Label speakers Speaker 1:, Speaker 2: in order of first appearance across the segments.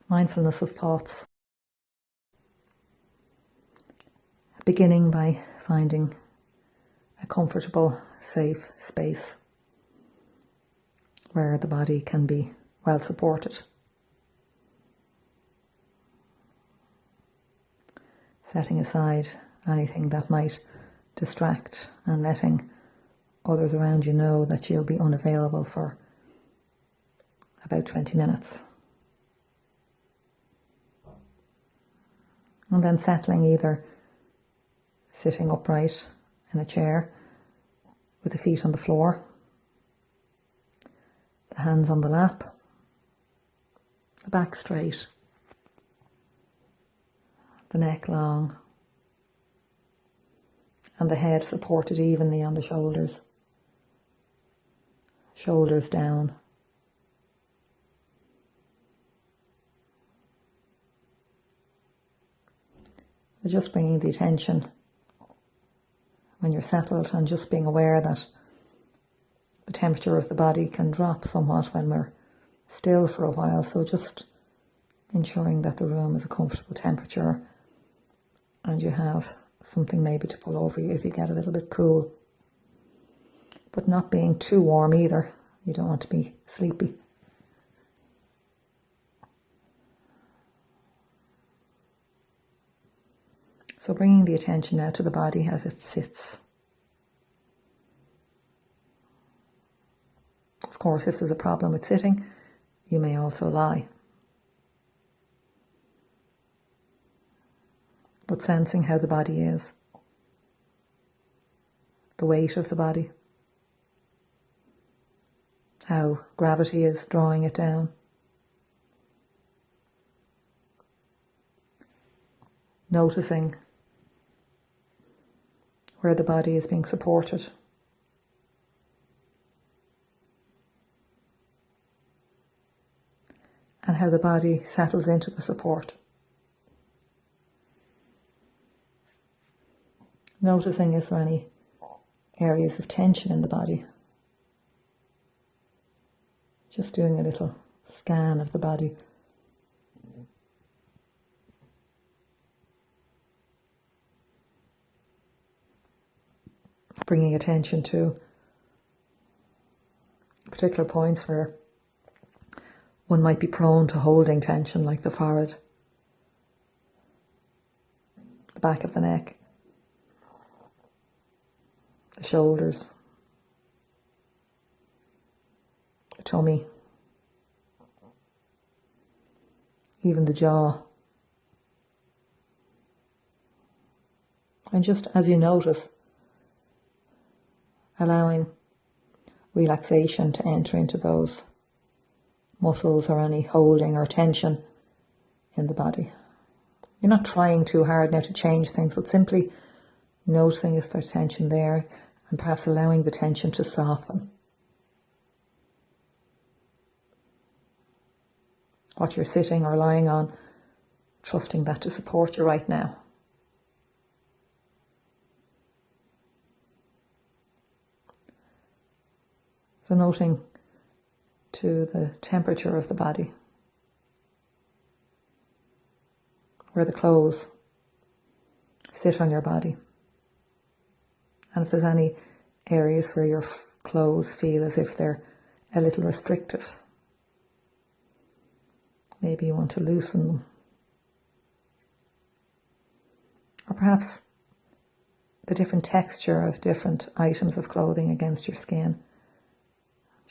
Speaker 1: mindfulness of thoughts. Beginning by finding a comfortable, safe space where the body can be well supported. Setting aside anything that might distract and letting others around you know that you'll be unavailable for about 20 minutes. And then settling, either sitting upright in a chair with the feet on the floor, the hands on the lap, the back straight, the neck long, and the head supported evenly on the shoulders. Shoulders down. Just bringing the attention when you're settled, and just being aware that the temperature of the body can drop somewhat when we're still for a while. So just ensuring that the room is a comfortable temperature and you have something maybe to pull over you if you get a little bit cool. But not being too warm either. You don't want to be sleepy. So bringing the attention now to the body as it sits. Of course, if there's a problem with sitting, you may also lie. But sensing how the body is, the weight of the body, how gravity is drawing it down. Noticing where the body is being supported. And how the body settles into the support. Noticing, is there any areas of tension in the body? Just doing a little scan of the body. Bringing attention to particular points where one might be prone to holding tension, like the forehead, the back of the neck, the shoulders, the tummy, even the jaw. And just as you notice, allowing relaxation to enter into those muscles or any holding or tension in the body. You're not trying too hard now to change things, but simply noticing is there tension there, and perhaps allowing the tension to soften. What you're sitting or lying on, trusting that to support you right now. So noting to the temperature of the body, where the clothes sit on your body. And if there's any areas where your clothes feel as if they're a little restrictive, maybe you want to loosen them. Or perhaps the different texture of different items of clothing against your skin.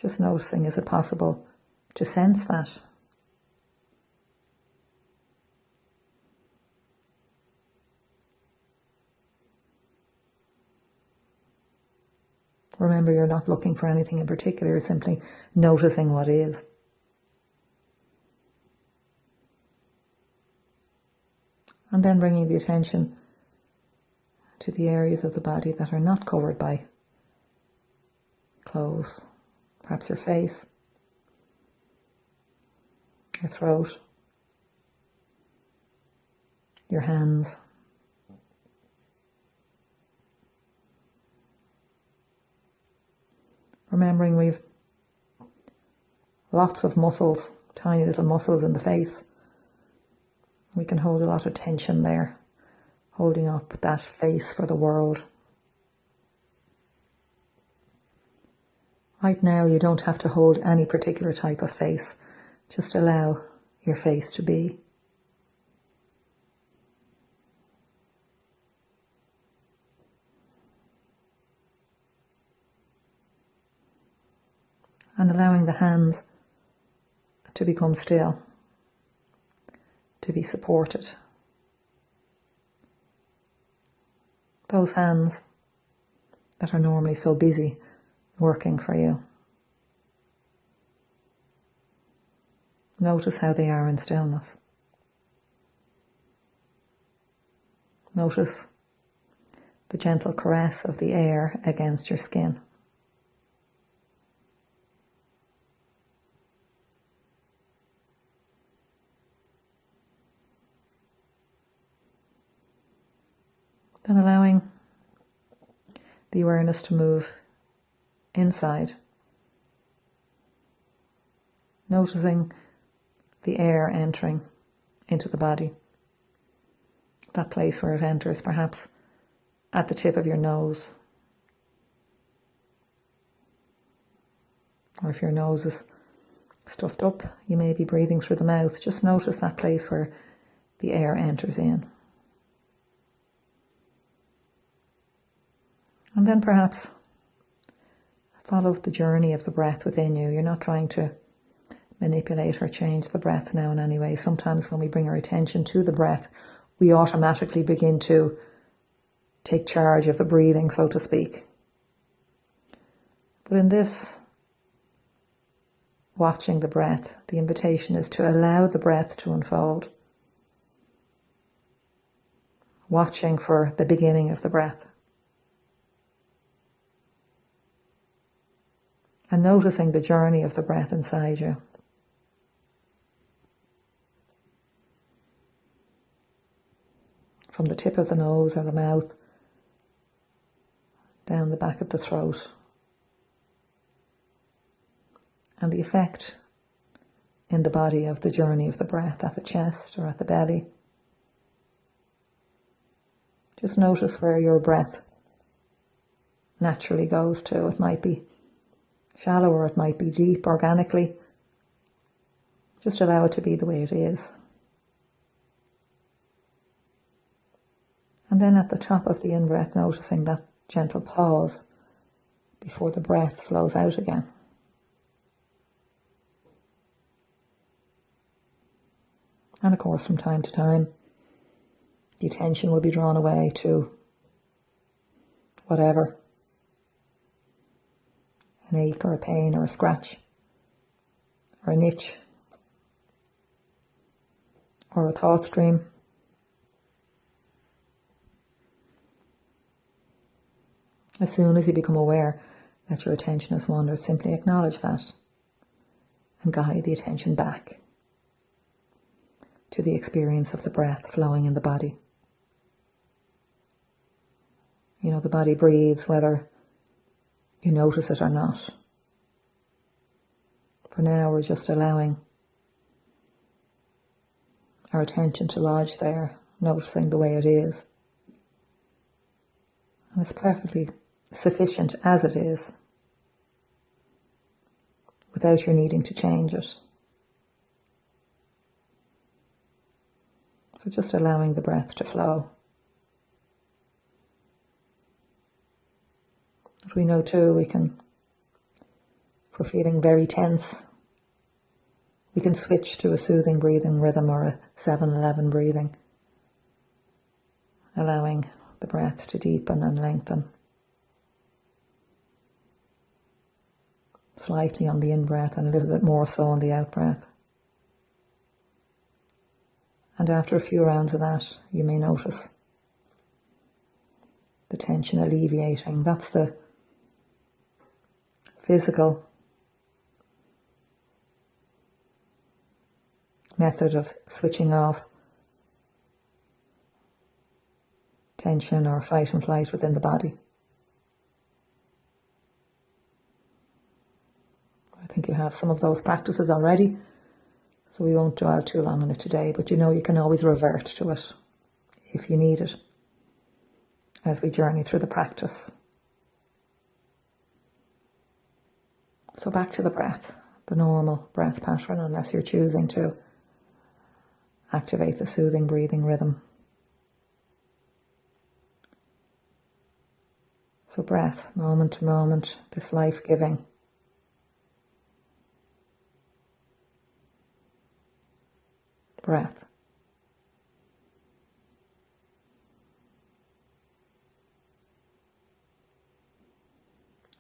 Speaker 1: Just noticing, is it possible to sense that? Remember, you're not looking for anything in particular, you're simply noticing what is. And then bringing the attention to the areas of the body that are not covered by clothes. Perhaps your face, your throat, your hands. Remembering we've lots of muscles, tiny little muscles in the face, We can hold a lot of tension there, holding up that face for the world. Right now, you don't have to hold any particular type of face. Just allow your face to be. And allowing the hands to become still, to be supported. Those hands that are normally so busy working for you. Notice how they are in stillness. Notice the gentle caress of the air against your skin. Then allowing the awareness to move inside, noticing the air entering into the body, that place where it enters, perhaps at the tip of your nose, or if your nose is stuffed up, you may be breathing through the mouth. Just notice that place where the air enters in. And then perhaps follow the journey of the breath within you. You're not trying to manipulate or change the breath now in any way. Sometimes when we bring our attention to the breath, we automatically begin to take charge of the breathing, so to speak. But in this watching the breath, the invitation is to allow the breath to unfold. Watching for the beginning of the breath. And noticing the journey of the breath inside you. From the tip of the nose or the mouth, down the back of the throat. And the effect in the body of the journey of the breath at the chest or at the belly. Just notice where your breath naturally goes to. It might be shallow or it might be deep organically. Just allow it to be the way it is. And then at the top of the in-breath, noticing that gentle pause before the breath flows out again. And of course, from time to time, the attention will be drawn away to whatever. An ache or a pain or a scratch or an itch or a thought stream. As soon as you become aware that your attention has wandered, simply acknowledge that and guide the attention back to the experience of the breath flowing in the body. You know, the body breathes whether you notice it or not. For now, we're just allowing our attention to lodge there, noticing the way it is. And it's perfectly sufficient as it is, without your needing to change it. So just allowing the breath to flow. But we know too, if we're feeling very tense, we can switch to a soothing breathing rhythm or a 7-11 breathing, allowing the breath to deepen and lengthen. Slightly on the in-breath and a little bit more so on the out-breath. And after a few rounds of that, you may notice the tension alleviating. That's the physical method of switching off tension or fight and flight within the body. I think you have some of those practices already, So we won't dwell too long on it today, but you can always revert to it if you need it as we journey through the practice. So back to the breath, the normal breath pattern, unless you're choosing to activate the soothing breathing rhythm. So breath, moment to moment, this life-giving. Breath.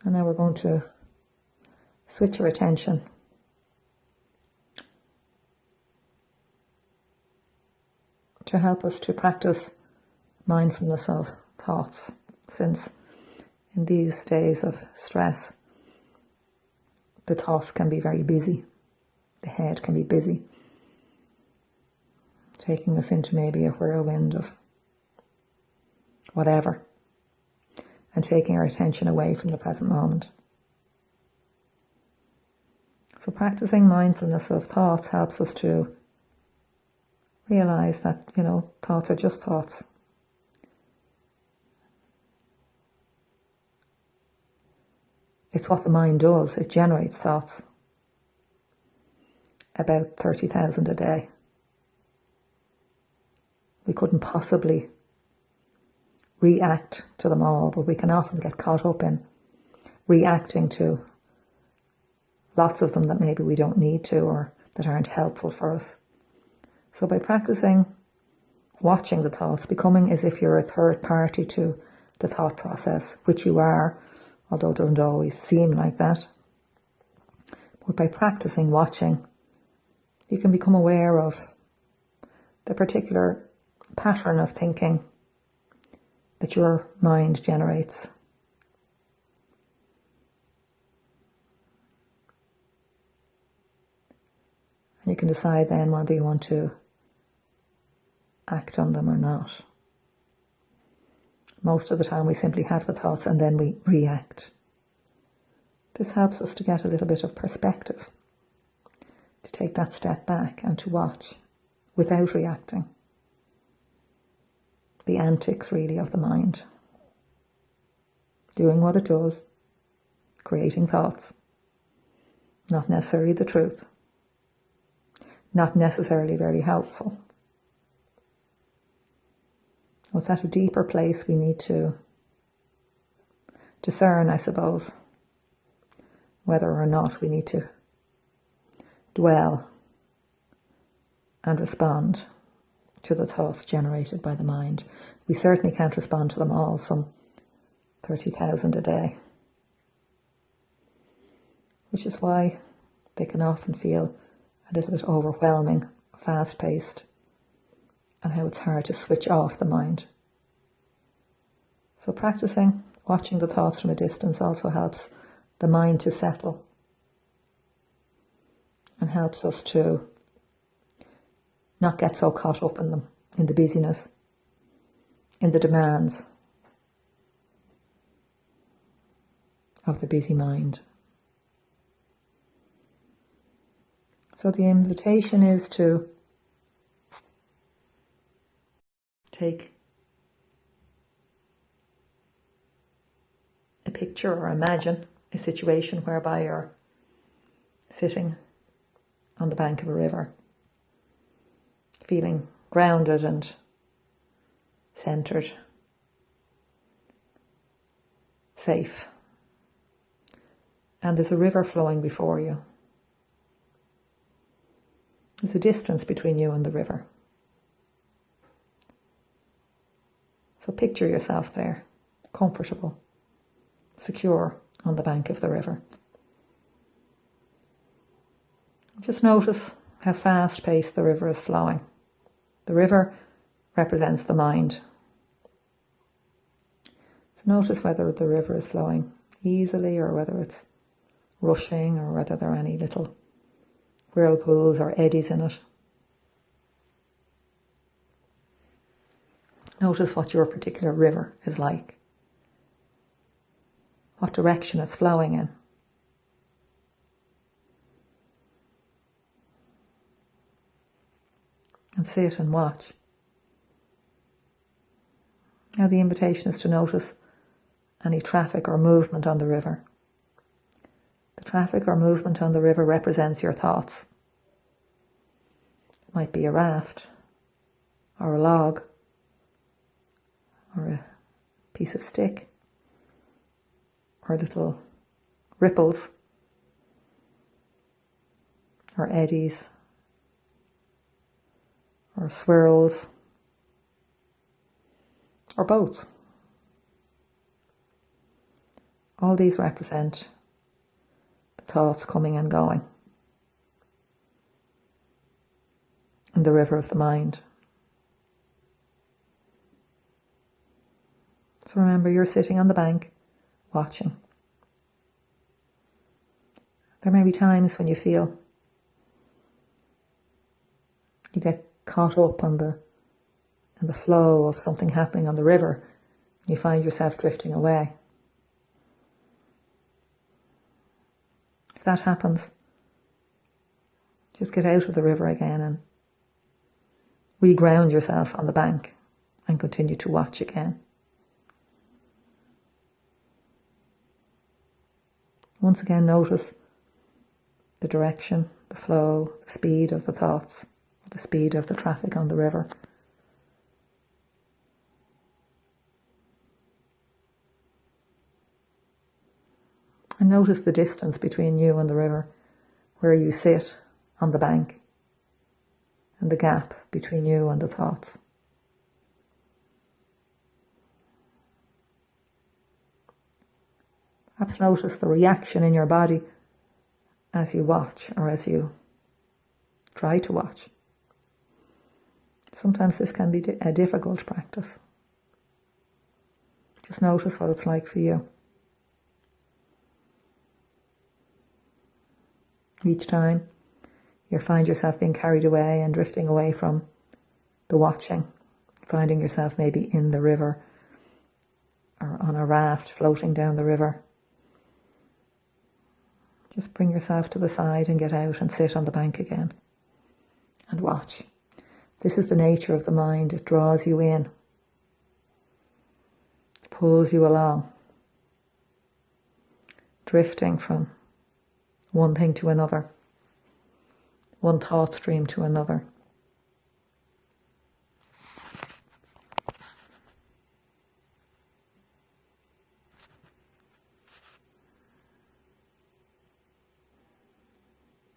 Speaker 1: And now we're going to switch our attention to help us to practice mindfulness of thoughts, since in these days of stress, the thoughts can be very busy. The head can be busy, taking us into maybe a whirlwind of whatever, and taking our attention away from the present moment. So practicing mindfulness of thoughts helps us to realize that, thoughts are just thoughts. It's what the mind does. It generates thoughts. About 30,000 a day. We couldn't possibly react to them all, but we can often get caught up in reacting to lots of them that maybe we don't need to, or that aren't helpful for us. So by practicing watching the thoughts, becoming as if you're a third party to the thought process, which you are, although it doesn't always seem like that. But by practicing watching, you can become aware of the particular pattern of thinking that your mind generates. And you can decide then whether you want to act on them or not. Most of the time we simply have the thoughts and then we react. This helps us to get a little bit of perspective, to take that step back and to watch without reacting. The antics really of the mind. Doing what it does, creating thoughts. Not necessarily the truth. Not necessarily very helpful. It's at a deeper place we need to discern, I suppose, whether or not we need to dwell and respond to the thoughts generated by the mind. We certainly can't respond to them all, some 30,000 a day, which is why they can often feel a little bit overwhelming, fast-paced, and how it's hard to switch off the mind. So practicing watching the thoughts from a distance also helps the mind to settle and helps us to not get so caught up in them, in the busyness, in the demands of the busy mind. So the invitation is to take a picture or imagine a situation whereby you're sitting on the bank of a river, feeling grounded and centered, safe. And there's a river flowing before you. There's a distance between you and the river. So picture yourself there, comfortable, secure on the bank of the river. Just notice how fast-paced the river is flowing. The river represents the mind. So notice whether the river is flowing easily or whether it's rushing or whether there are any little whirlpools or eddies in it. Notice what your particular river is like, what direction it's flowing in. and sit and watch. Now the invitation is to notice any traffic or movement on the river. The traffic or movement on the river represents your thoughts. It might be a raft, or a log, or a piece of stick, or little ripples, or eddies, or swirls, or boats. All these represent the thoughts coming and going in the river of the mind. So remember, you're sitting on the bank watching. There may be times when you feel you get caught up in the flow of something happening on the river, and you find yourself drifting away. If that happens, just get out of the river again and reground yourself on the bank and continue to watch again. Once again, notice the direction, the flow, the speed of the thoughts, the speed of the traffic on the river. And notice the distance between you and the river, where you sit on the bank, and the gap between you and the thoughts. Perhaps notice the reaction in your body as you watch, or as you try to watch. Sometimes this can be a difficult practice. Just notice what it's like for you. Each time you find yourself being carried away and drifting away from the watching, finding yourself maybe in the river or on a raft floating down the river. Just bring yourself to the side and get out and sit on the bank again and watch. This is the nature of the mind. It draws you in, pulls you along, drifting from one thing to another, one thought stream to another.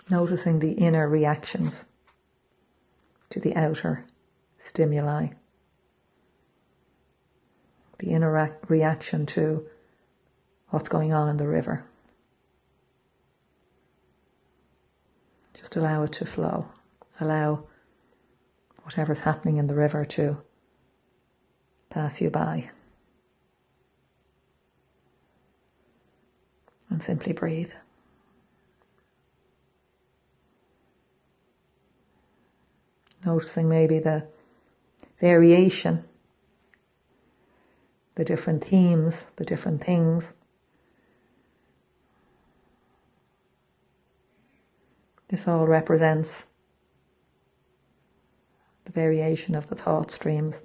Speaker 1: Noticing the inner reactions to the outer stimuli, the inner reaction to what's going on in the river. Just allow it to flow. Allow whatever's happening in the river to pass you by. And simply breathe. Noticing maybe the variation, the different themes, the different things. This all represents the variation of the thought streams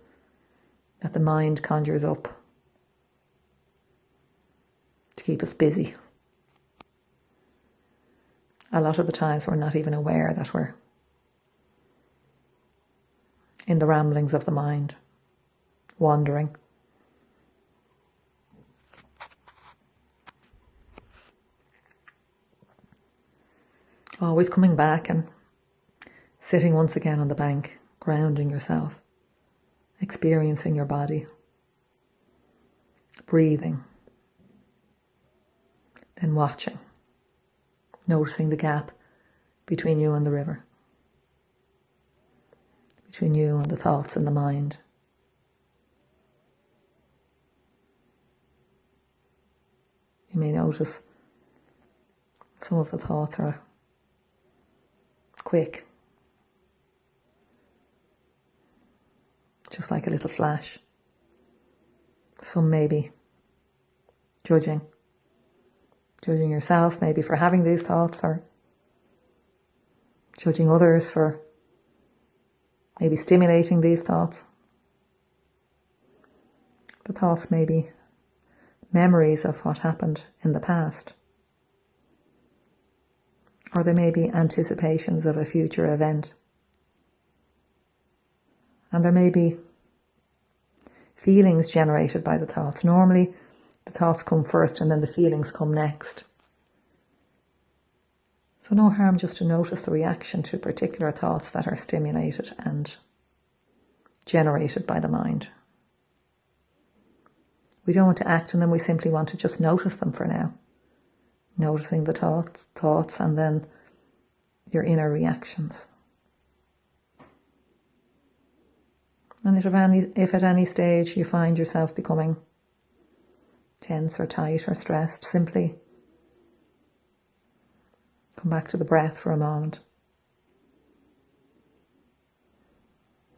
Speaker 1: that the mind conjures up to keep us busy. A lot of the times we're not even aware that we're in the ramblings of the mind, wandering. Always coming back and sitting once again on the bank, grounding yourself, experiencing your body, breathing, then watching, noticing the gap between you and the river, between you and the thoughts and the mind. You may notice some of the thoughts are quick, just like a little flash. Some may be judging yourself maybe for having these thoughts, or judging others for maybe stimulating these thoughts. The thoughts may be memories of what happened in the past, or they may be anticipations of a future event. And there may be feelings generated by the thoughts. Normally, the thoughts come first and then the feelings come next. So no harm just to notice the reaction to particular thoughts that are stimulated and generated by the mind. We don't want to act on them, we simply want to just notice them for now. Noticing the thoughts and then your inner reactions. And if at any stage you find yourself becoming tense or tight or stressed, simply come back to the breath for a moment.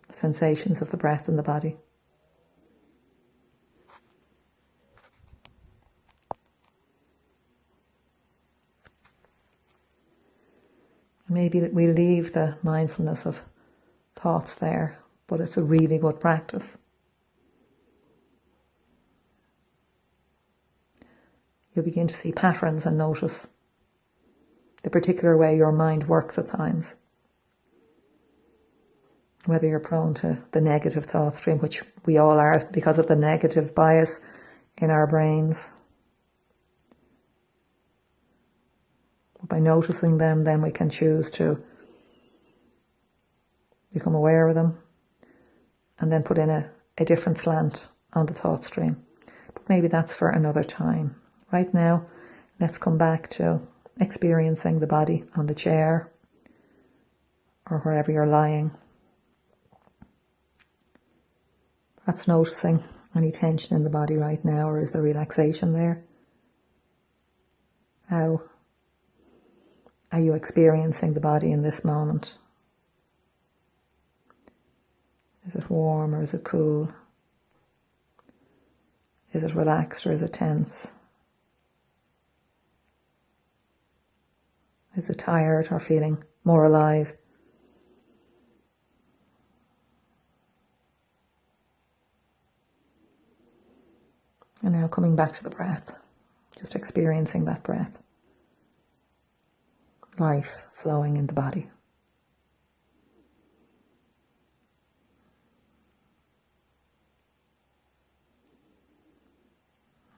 Speaker 1: The sensations of the breath in the body. Maybe we leave the mindfulness of thoughts there, but it's a really good practice. You'll begin to see patterns and notice the particular way your mind works at times. Whether you're prone to the negative thought stream, which we all are because of the negative bias in our brains. By noticing them, then we can choose to become aware of them and then put in a different slant on the thought stream. But maybe that's for another time. Right now, let's come back to experiencing the body on the chair or wherever you're lying. Perhaps noticing any tension in the body right now, or is there relaxation there? How are you experiencing the body in this moment? Is it warm or is it cool? Is it relaxed or is it tense? Is it tired or feeling more alive? And now coming back to the breath, just experiencing that breath. Life flowing in the body.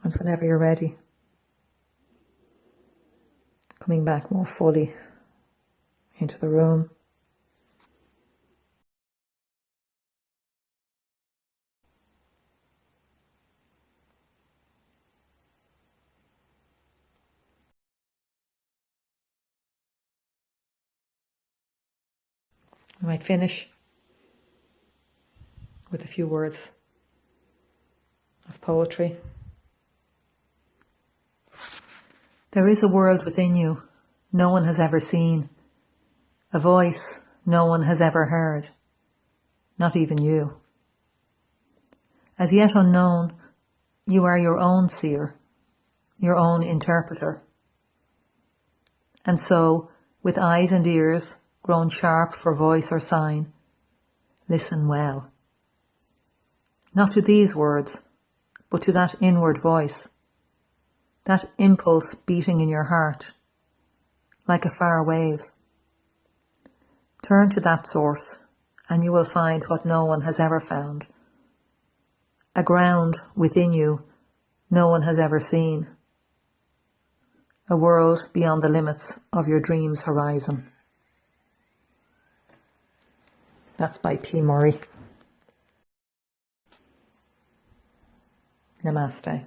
Speaker 1: And whenever you're ready, coming back more fully into the room. I might finish with a few words of poetry. There is a world within you no one has ever seen, a voice no one has ever heard, not even you. As yet unknown, you are your own seer, your own interpreter. And so, with eyes and ears grown sharp for voice or sign, listen well. Not to these words, but to that inward voice, that impulse beating in your heart, like a far wave. Turn to that source, and you will find what no one has ever found. A ground within you no one has ever seen. A world beyond the limits of your dream's horizon. That's by P. Murray. Namaste.